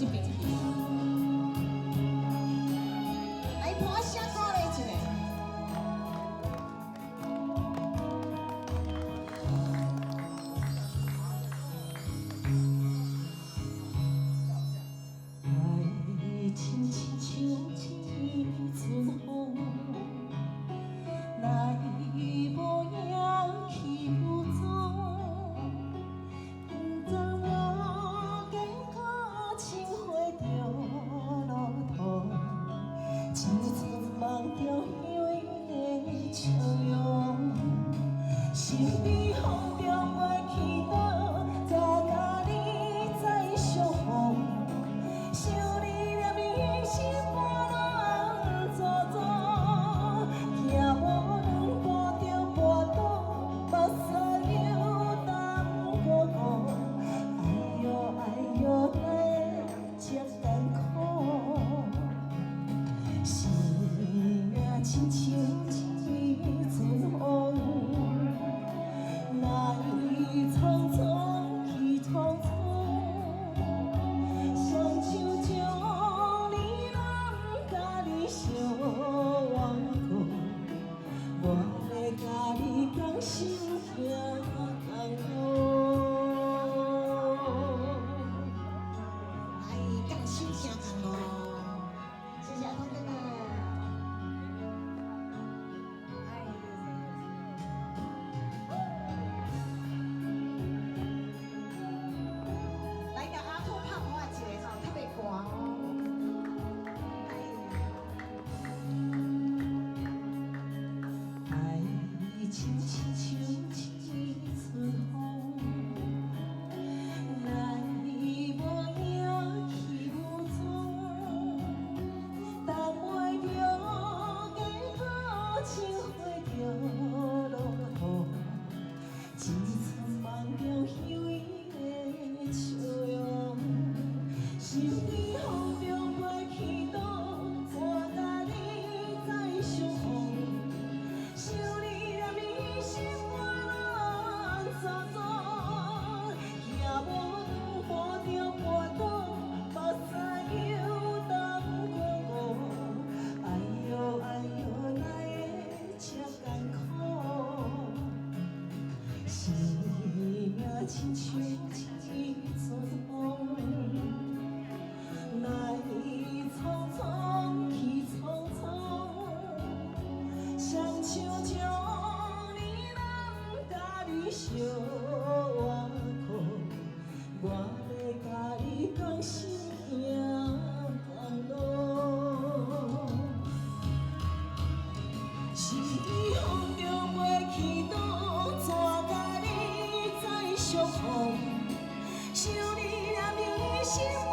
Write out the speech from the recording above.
这边去。来伴声鼓励一下。爱亲亲像一阵风，来无影去无踪。不知我经过青花着路途，一阵梦着香的笑容，心里风中袂去倒，早甲你再相逢。想你念你心肝乱糟糟，行无两步就跋倒，目屎流淡薄薄。哎哟哎哟，哪会这艰苦？生命亲像一阵风，来匆匆去匆匆。我要甲你同心行同路，来，共心声同路，谢谢阿公哥哥。来，甲阿兔拍我一个吼，特别寒哦。亲亲像一阵风，来无影去无踪，但袂着经过青花着路途，一阵梦中香伊的笑容，心里风中袂去倒，怎甲你再相逢？想你。心肝乱糟糟，行无两步就跋倒，目屎流淡薄薄。哎哟哎哟，哪会这艰苦？生命亲像一阵风，来匆匆去匆匆，双手将。小我苦，我要甲你同心行同路。心里风中袂去倒，怎甲你再相逢？想你念你心。